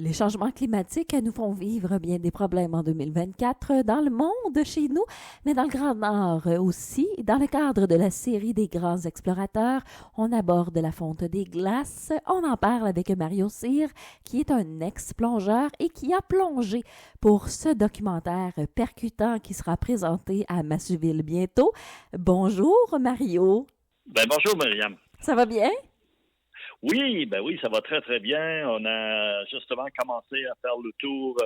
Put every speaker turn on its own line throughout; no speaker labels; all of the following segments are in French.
Les changements climatiques nous font vivre bien des problèmes en 2024 dans le monde, chez nous, mais dans le Grand Nord aussi. Dans le cadre de la série des grands explorateurs, on aborde la fonte des glaces. On en parle avec Mario Cyr, qui est un ex-plongeur et qui a plongé pour ce documentaire percutant qui sera présenté à Massuville bientôt. Bonjour Mario.
Bonjour Myriam.
Ça va bien?
Oui, ça va très très bien. On a justement commencé à faire le tour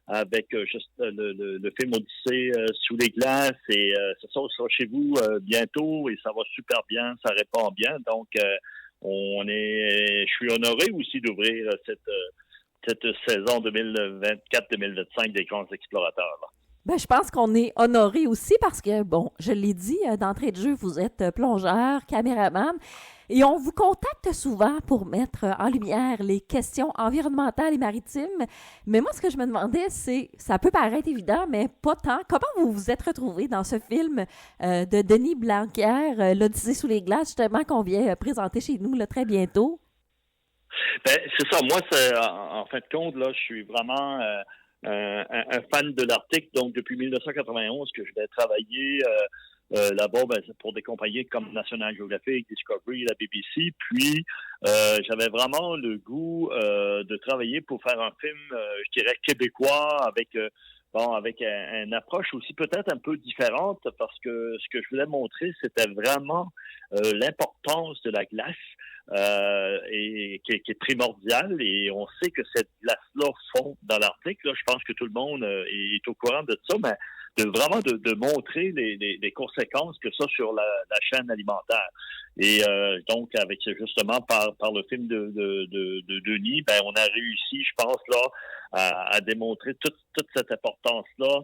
avec le film Odyssée sous les glaces et ça sera chez vous bientôt et ça va super bien, ça répond bien. Donc je suis honoré aussi d'ouvrir cette saison 2024-2025 des grands explorateurs.
Je pense qu'on est honoré aussi parce que, bon, je l'ai dit d'entrée de jeu, vous êtes plongeur, caméraman, et on vous contacte souvent pour mettre en lumière les questions environnementales et maritimes. Mais moi, ce que je me demandais, c'est, ça peut paraître évident, mais pas tant. Comment vous vous êtes retrouvé dans ce film de Denis Blanquer, L'Odyssée sous les glaces, justement, qu'on vient présenter chez nous là, très bientôt?
C'est ça. Moi, en fin de compte, là, je suis vraiment un fan de l'Arctique. Donc, depuis 1991 que je vais travailler là-bas pour des compagnies comme National Geographic, Discovery, la BBC. Puis, j'avais vraiment le goût de travailler pour faire un film, je dirais, québécois avec une approche aussi peut-être un peu différente parce que ce que je voulais montrer, c'était vraiment l'importance de la glace et qui est primordiale. Et on sait que cette glace-là fond dans l'Arctique. Là, je pense que tout le monde est au courant de ça, mais de montrer les conséquences que ça sur la chaîne alimentaire. Et donc, avec justement par le film de Denis, on a réussi, je pense, là, à démontrer toute cette importance-là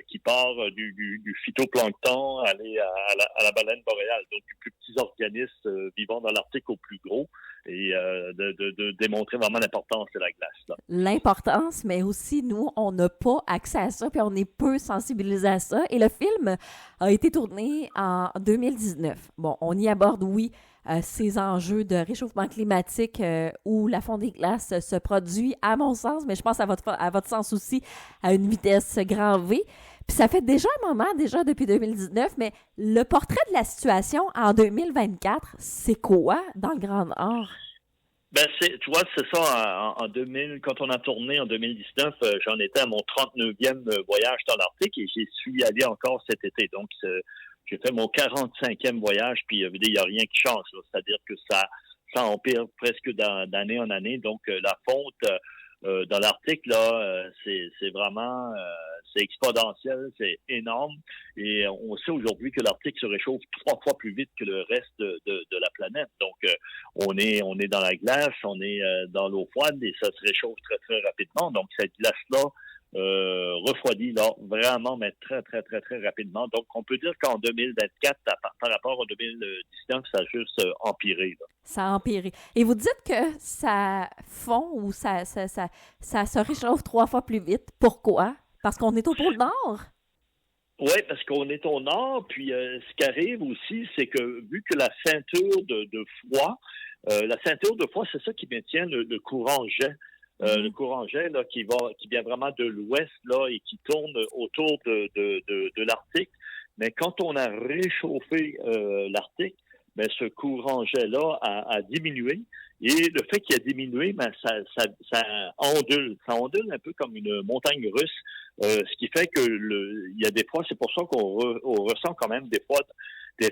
qui part du phytoplancton aller à la baleine boréale, donc du plus petits organismes vivant dans l'Arctique au plus gros, et de démontrer vraiment l'importance de la glace, là.
L'importance, mais aussi, nous, on n'a pas accès à ça, puis on est peu sensibilisés à ça. Et le film a été tourné en 2019. Bon, on y aborde, oui, ces enjeux de réchauffement climatique où la fonte des glaces se produit, à mon sens, mais je pense à votre sens aussi, à une vitesse grand V. Puis ça fait déjà un moment, déjà depuis 2019, mais le portrait de la situation en 2024, c'est quoi dans le Grand Nord?
Tu vois, c'est ça, en 2000, quand on a tourné en 2019, j'en étais à mon 39e voyage dans l'Arctique et j'y suis allé encore cet été. Donc, j'ai fait mon 45e voyage, puis il n'y a rien qui change, là. C'est-à-dire que ça empire presque d'année en année. Donc, la fonte dans l'Arctique, là, c'est vraiment c'est exponentiel, c'est énorme. Et on sait aujourd'hui que l'Arctique se réchauffe 3 fois plus vite que le reste de la planète. Donc, on est dans la glace, on est dans l'eau froide et ça se réchauffe très, très rapidement. Donc, cette glace-là refroidit là vraiment, mais très, très, très, très rapidement. Donc, on peut dire qu'en 2024, par rapport à 2019, ça a juste empiré, là.
Ça a empiré. Et vous dites que ça fond ou ça se réchauffe 3 fois plus vite. Pourquoi? Parce qu'on est au pôle Nord?
Oui, parce qu'on est au nord, puis ce qui arrive aussi, c'est que vu que la ceinture de froid, c'est ça qui maintient le courant jet. Le courant jet là, qui vient vraiment de l'ouest là et qui tourne autour de l'Arctique. Mais quand on a réchauffé l'Arctique, ce courant jet-là a diminué. Et le fait qu'il a diminué, ça ondule. Ça ondule un peu comme une montagne russe. Ce qui fait que il y a des fois, c'est pour ça qu'on ressent quand même des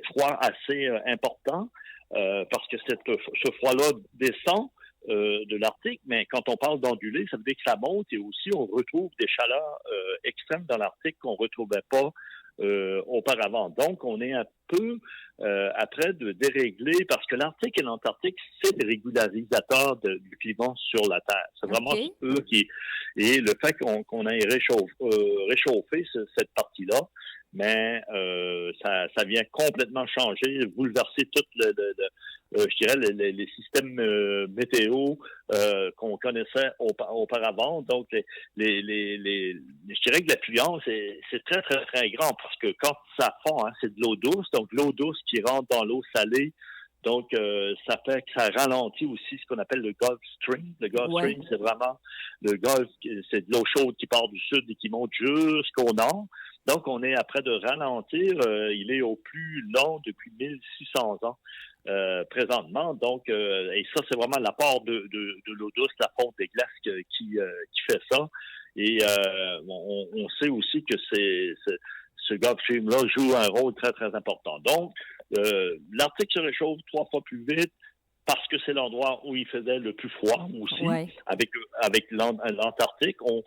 froids assez importants, parce que ce froid-là descend de l'Arctique, mais quand on parle d'onduler, ça veut dire que ça monte et aussi on retrouve des chaleurs extrêmes dans l'Arctique qu'on retrouvait pas auparavant. Donc, on est un peu après de dérégler parce que l'Arctique et l'Antarctique, c'est des régularisateurs du climat sur la Terre. C'est vraiment eux qui... Et le fait qu'on ait réchauffé cette partie-là, mais ça vient complètement changer, bouleverser tout je dirais les systèmes météo qu'on connaissait auparavant. Donc, je dirais que l'affluence c'est très, très, très grand parce que quand ça fond, c'est de l'eau douce. Donc, l'eau douce qui rentre dans l'eau salée Donc, ça fait que ça ralentit aussi ce qu'on appelle le Gulf Stream. Le Gulf Stream, c'est vraiment le Gulf, c'est de l'eau chaude qui part du sud et qui monte jusqu'au nord. Donc, on est après de ralentir. Il est au plus long depuis 1600 ans présentement. Donc, et ça, c'est vraiment l'apport de l'eau douce, la fonte des glaces qui fait ça. Et on sait aussi que ce Gulf Stream-là joue un rôle très, très important. Donc, l'Arctique se réchauffe 3 fois plus vite parce que c'est l'endroit où il faisait le plus froid aussi.
Ouais.
Avec l'Antarctique, on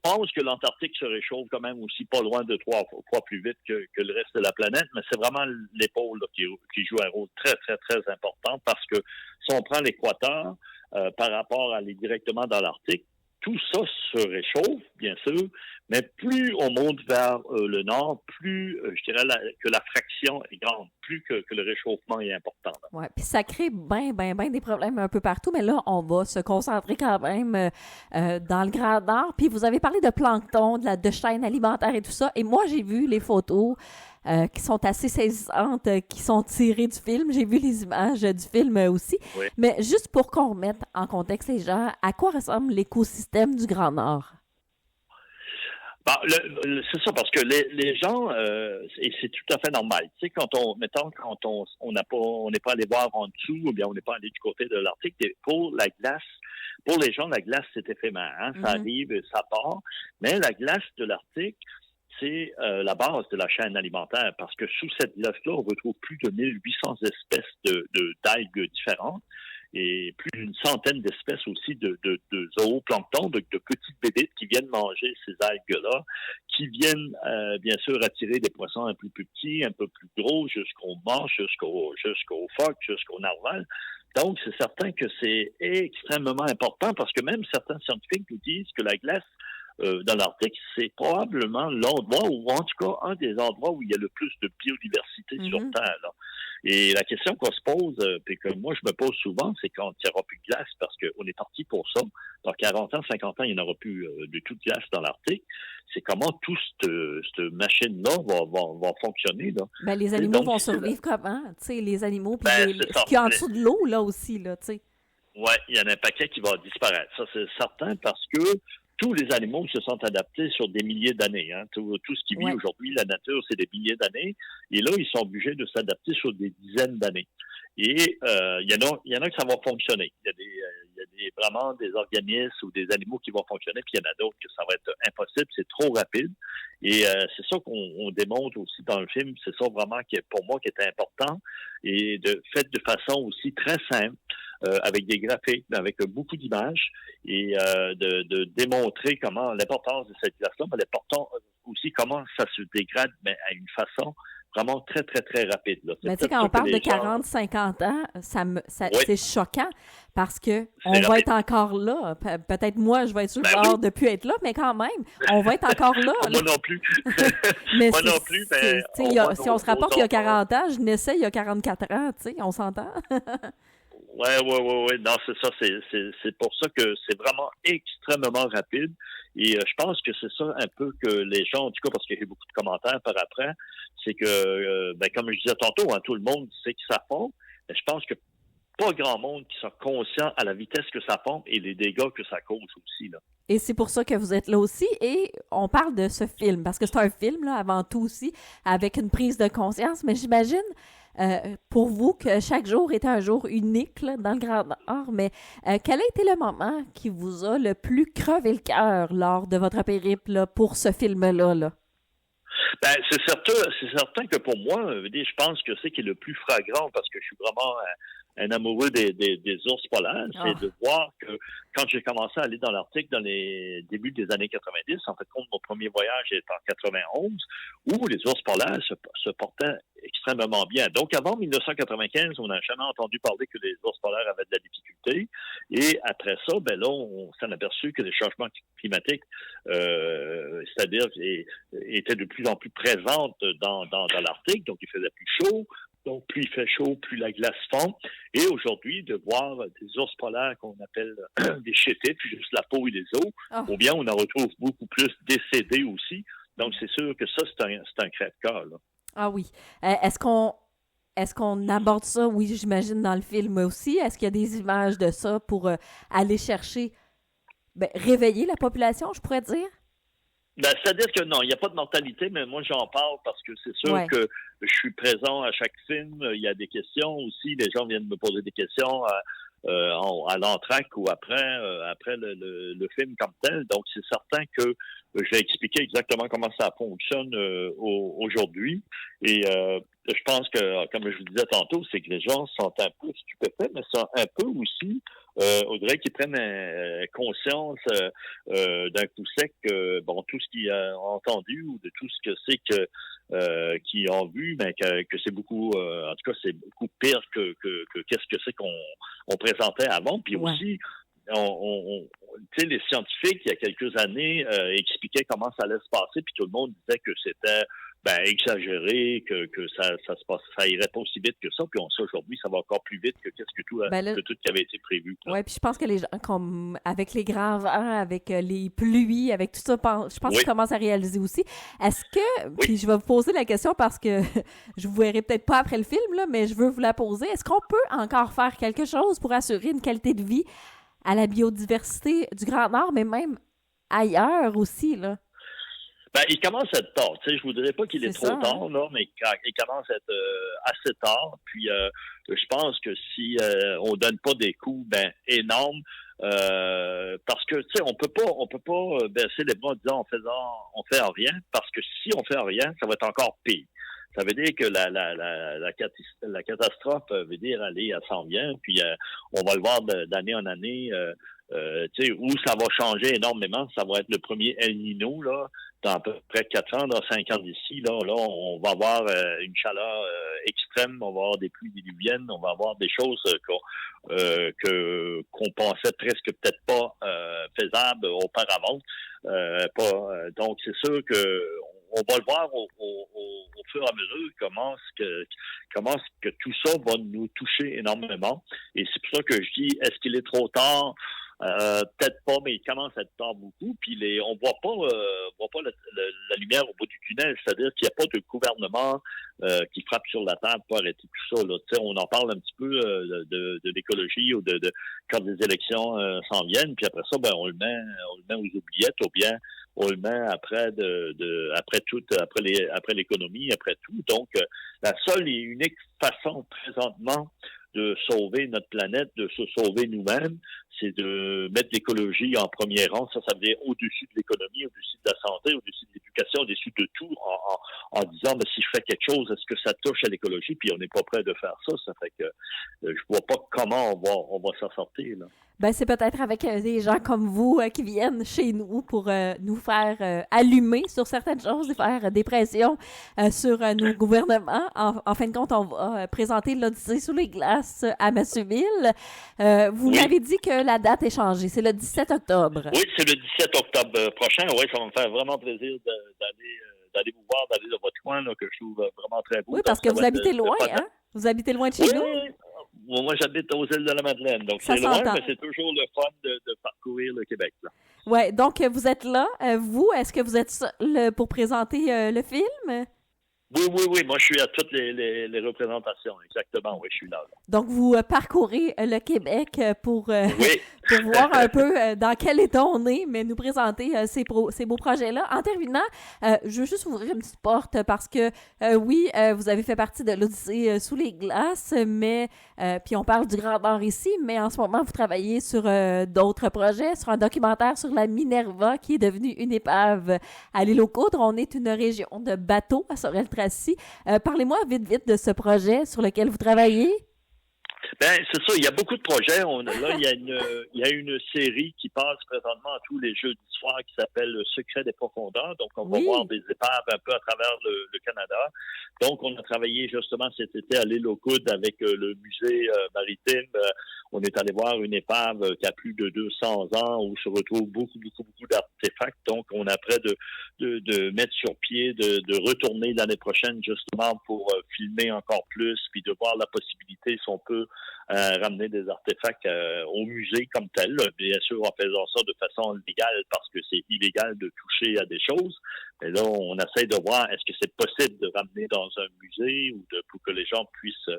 pense que l'Antarctique se réchauffe quand même aussi pas loin de 3 fois plus vite que le reste de la planète, mais c'est vraiment les pôles là, qui jouent un rôle très, très, très important parce que si on prend l'équateur par rapport à aller directement dans l'Arctique, tout ça se réchauffe, bien sûr, mais plus on monte vers le nord, plus, je dirais, que la fraction est grande, plus que le réchauffement est important.
Oui, puis ça crée bien des problèmes un peu partout, mais là, on va se concentrer quand même dans le Grand Nord. Puis vous avez parlé de plancton, de chaînes alimentaires et tout ça, et moi, j'ai vu les photos qui sont assez saisissantes, qui sont tirées du film. J'ai vu les images du film aussi.
Oui.
Mais juste pour qu'on remette en contexte les gens, à quoi ressemble l'écosystème du Grand Nord?
Bon, c'est ça, parce que les gens, et c'est tout à fait normal. Tu sais, quand on n'est pas allé voir en dessous, ou bien on n'est pas allé du côté de l'Arctique, pour la glace, pour les gens, la glace, c'est éphémère. Hein? Ça arrive, ça part. Mais la glace de l'Arctique, c'est la base de la chaîne alimentaire, parce que sous cette glace-là, on retrouve plus de 1800 espèces d'algues différentes et plus d'une centaine d'espèces aussi de zooplancton, de petites bébites qui viennent manger ces algues-là, qui viennent bien sûr attirer des poissons un peu plus petits, un peu plus gros, jusqu'aux morses, jusqu'aux phoques, jusqu'aux narwals. Donc, c'est certain que c'est extrêmement important parce que même certains scientifiques nous disent que la glace dans l'Arctique, c'est probablement l'endroit, ou en tout cas un des endroits où il y a le plus de biodiversité sur Terre. Là. Et la question qu'on se pose, puis que moi je me pose souvent, c'est quand il n'y aura plus de glace, parce qu'on est parti pour ça. Dans 40 ans, 50 ans, il n'y en aura plus de toute glace dans l'Arctique. C'est comment toute cette machine-là va fonctionner. Là.
Ben, les animaux vont survivre comment? Tu sais, les animaux, puis ce qu'il y a en dessous de l'eau, là aussi, là, tu sais.
Oui, il y en a un paquet qui va disparaître. Ça, c'est certain, parce que tous les animaux se sont adaptés sur des milliers d'années. Hein. Tout ce qui vit aujourd'hui, la nature, c'est des milliers d'années. Et là, ils sont obligés de s'adapter sur des dizaines d'années. Et il y en a que ça va fonctionner. Il y a vraiment des organismes ou des animaux qui vont fonctionner, puis il y en a d'autres que ça va être impossible, c'est trop rapide. Et c'est ça qu'on démontre aussi dans le film. C'est ça vraiment qui est, pour moi, qui est important. Et fait de façon aussi très simple. Avec des graphiques, avec beaucoup d'images, et de démontrer comment l'importance de cette glace-là, mais l'important aussi comment ça se dégrade, mais à une façon vraiment très, très, très rapide. Là.
Mais tu sais, quand on parle de 40-50 ans, c'est choquant parce que on va être encore là. Peut-être moi, je vais être sur le bord de ne plus être là, mais quand même, on va être encore là.
Moi non plus.
Mais
moi non plus, mais
si on se rapporte il y a 40 ans, je naissais il y a 44 ans, tu sais, on s'entend?
Oui. Non, c'est ça. C'est pour ça que c'est vraiment extrêmement rapide. Et je pense que c'est ça un peu que les gens, en tout cas, parce qu'il y a eu beaucoup de commentaires par après, c'est que, comme je disais tantôt, hein, tout le monde sait que ça fond, mais je pense que pas grand monde qui sont conscients à la vitesse que ça fond et les dégâts que ça cause aussi, là.
Et c'est pour ça que vous êtes là aussi. Et on parle de ce film, parce que c'est un film, là, avant tout aussi, avec une prise de conscience. Mais j'imagine, pour vous, que chaque jour était un jour unique là, dans le Grand Nord. Mais quel a été le moment qui vous a le plus crevé le cœur lors de votre périple là, pour ce film-là? Là?
Ben, c'est certain que pour moi, je pense que c'est qui est le plus flagrant, parce que je suis vraiment un amoureux des ours polaires, c'est de voir que quand j'ai commencé à aller dans l'Arctique dans les débuts des années 90, en fait, mon premier voyage est en 91, où les ours polaires se portaient extrêmement bien. Donc, avant 1995, on n'a jamais entendu parler que les ours polaires avaient de la difficulté. Et après ça, ben là, on s'en aperçut que les changements climatiques, c'est-à-dire, étaient de plus en plus présentes dans l'Arctique. Donc, il faisait plus chaud. Donc, plus il fait chaud, plus la glace fond. Et aujourd'hui, de voir des ours polaires qu'on appelle des chétifs, juste la peau et les os, ou bien on en retrouve beaucoup plus décédés aussi. Donc, c'est sûr que ça, c'est un crève-cœur, là.
Ah oui. Est-ce qu'on est-ce qu'on aborde ça? Oui, j'imagine, dans le film aussi. Est-ce qu'il y a des images de ça pour aller chercher, réveiller la population, je pourrais dire?
Ben, c'est-à-dire que non, il n'y a pas de mortalité, mais moi j'en parle parce que c'est sûr
Ouais.
que je suis présent à chaque film. Il y a des questions aussi. Les gens viennent me poser des questions à l'entracte ou après le film comme tel. Donc c'est certain que je vais expliquer exactement comment ça fonctionne aujourd'hui. Et je pense que, comme je vous disais tantôt, c'est que les gens sont un peu stupéfaits, mais sont un peu aussi, on dirait qu'ils prennent conscience d'un coup sec, tout ce qu'ils ont entendu ou de tout ce que c'est qu'ils ont vu, mais que c'est beaucoup, en tout cas, c'est beaucoup pire que qu'est-ce que c'est qu'on présentait avant. Puis
Ouais.
aussi, tu sais, les scientifiques, il y a quelques années, expliquaient comment ça allait se passer, puis tout le monde disait que c'était exagéré, que ça se passe, ça irait pas aussi vite que ça, puis on sait aujourd'hui, ça va encore plus vite que qu'est-ce que tout qui avait été prévu.
Oui, puis je pense que les gens, comme avec les grands vents, avec les pluies, avec tout ça, je pense qu'ils commencent à réaliser aussi. Est-ce que, puis je vais vous poser la question parce que je vous verrai peut-être pas après le film, là, mais je veux vous la poser. Est-ce qu'on peut encore faire quelque chose pour assurer une qualité de vie à la biodiversité du Grand Nord, mais même ailleurs aussi, là?
Il commence à être tard. Tu sais, je voudrais pas qu'il est trop tard, là, mais il commence à être assez tard. Puis je pense que si on donne pas des coups énormes, parce que tu sais, on peut pas baisser les bras en disant on fait rien, parce que si on fait rien, ça va être encore pire. Ça veut dire que la catastrophe veut dire aller à 100 bien, puis on va le voir d'année en année. Tu sais, où ça va changer énormément, ça va être le premier El Niño, là, dans à peu près 4 ans, dans 5 ans d'ici, là, on va avoir une chaleur extrême, on va avoir des pluies diluviennes, on va avoir des choses qu'on pensait presque peut-être pas faisables auparavant. Donc, c'est sûr que on va le voir au fur et à mesure comment est-ce que tout ça va nous toucher énormément. Et c'est pour ça que je dis, est-ce qu'il est trop tard? Peut-être pas, mais il commence à être tard beaucoup. Puis on voit pas la lumière au bout du tunnel. C'est-à-dire qu'il n'y a pas de gouvernement qui frappe sur la table pour arrêter tout ça. Là. On en parle un petit peu de l'écologie ou de quand des élections s'en viennent. Puis après ça, on le met aux oubliettes ou bien on le met après après l'économie, après tout. Donc, la seule et unique façon présentement de sauver notre planète, de se sauver nous-mêmes, c'est de mettre l'écologie en premier rang. Ça veut dire au-dessus de l'économie, au-dessus de la santé, au-dessus de l'éducation, au-dessus de tout, en disant, si je fais quelque chose, est-ce que ça touche à l'écologie? Puis on n'est pas prêt de faire ça. Ça fait que je vois pas comment on va s'en sortir, là.
C'est peut-être avec des gens comme vous qui viennent chez nous pour nous faire allumer sur certaines choses et faire des pressions sur nos gouvernements. En fin de compte, on va présenter l'Odyssée sous les glaces à Masseville. Vous m'avez dit que la date est changée. C'est le 17 octobre.
Oui, c'est le 17 octobre prochain. Oui, ça va me faire vraiment plaisir d'aller vous voir, d'aller dans votre coin, là, que je trouve vraiment très beau.
Oui, parce que vous habitez loin, hein? Vous habitez loin de chez nous?
Oui. Moi, j'habite aux îles de la Madeleine, donc
ça
c'est loin, mais c'est toujours le fun de parcourir le Québec, là.
Oui, donc vous êtes là. Vous, est-ce que vous êtes seul pour présenter le film?
Oui. Moi, je suis à toutes les représentations. Exactement, oui, je suis là.
Donc, vous parcourez le Québec pour voir un peu dans quel état on est, mais nous présenter ces beaux projets-là. En terminant, je veux juste ouvrir une petite porte parce que, vous avez fait partie de l'Odyssée sous les glaces, mais puis on parle du Grand Nord ici, mais en ce moment, vous travaillez sur d'autres projets, sur un documentaire sur la Minerva qui est devenue une épave à l'île aux Coudres. On est une région de bateaux à Sorel-Tracy. Parlez-moi vite de ce projet sur lequel vous travaillez.
C'est ça, il y a beaucoup de projets. Il y a une série qui passe présentement à tous les jeudis soirs qui s'appelle Le secret des profondeurs. Donc, on va voir des épaves un peu à travers le Canada. Donc, on a travaillé justement cet été à l'île aux Coudres avec le musée maritime. On est allé voir une épave qui a plus de 200 ans où se retrouvent beaucoup d'artefacts. Donc, on a prêt de mettre sur pied, de retourner l'année prochaine justement pour filmer encore plus puis de voir la possibilité si on peut ramener des artefacts au musée comme tel. Bien sûr, en faisant ça de façon légale parce que c'est illégal de toucher à des choses. Mais là, on essaie de voir est-ce que c'est possible de ramener dans un musée ou pour que les gens puissent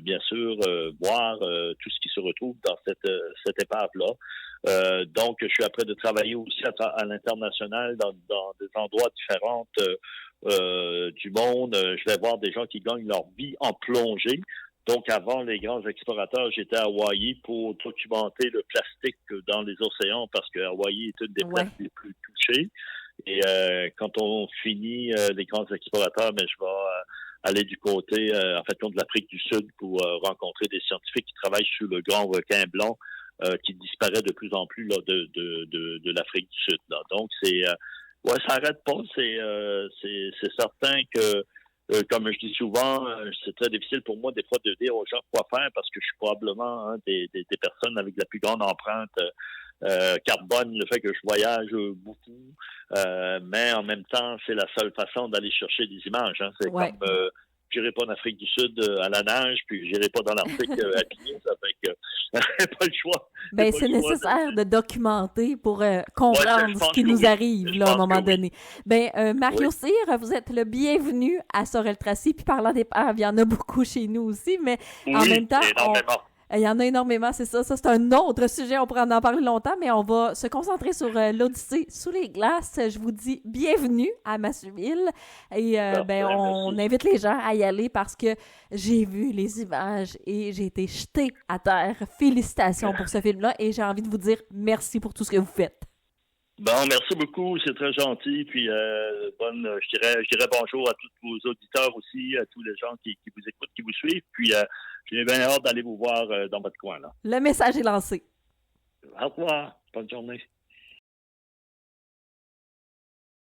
bien sûr voir tout ce qui se retrouve dans cette épave-là. Donc, je suis après de travailler aussi à l'international dans des endroits différents du monde. Je vais voir des gens qui gagnent leur vie en plongée. Donc, avant les grands explorateurs, j'étais à Hawaï pour documenter le plastique dans les océans parce que Hawaï est une des places les plus touchées. Et quand on finit les grands explorateurs, je vais aller du côté, de l'Afrique du Sud pour rencontrer des scientifiques qui travaillent sur le grand requin blanc qui disparaît de plus en plus là, de l'Afrique du Sud. Là. Donc, ça n'arrête pas. C'est certain que comme je dis souvent, c'est très difficile pour moi des fois de dire aux gens quoi faire parce que je suis probablement des personnes avec la plus grande empreinte carbone, le fait que je voyage beaucoup, mais en même temps, c'est la seule façon d'aller chercher des images. Hein. C'est comme j'irai pas en Afrique du Sud à la nage, puis j'irai pas dans l'Arctique à pied, ça fait que pas le choix.
C'est nécessaire de documenter pour comprendre ce qui nous arrive là, à un moment donné. Mario Cyr, vous êtes le bienvenu à Sorel-Tracy, puis parlant d'épaves, il y en a beaucoup chez nous aussi, mais en même temps, il y en a énormément, c'est ça. Ça, c'est un autre sujet, on pourrait en parler longtemps, mais on va se concentrer sur l'Odyssée sous les glaces. Je vous dis bienvenue à Massuville. Et on invite les gens à y aller parce que j'ai vu les images et j'ai été jetée à terre. Félicitations pour ce film-là et j'ai envie de vous dire merci pour tout ce que vous faites.
Bon, merci beaucoup, c'est très gentil. Puis je dirais bonjour à tous vos auditeurs aussi, à tous les gens qui vous écoutent, qui vous suivent. Puis j'ai bien hâte d'aller vous voir dans votre coin là.
Le message est lancé.
Au revoir, bonne journée.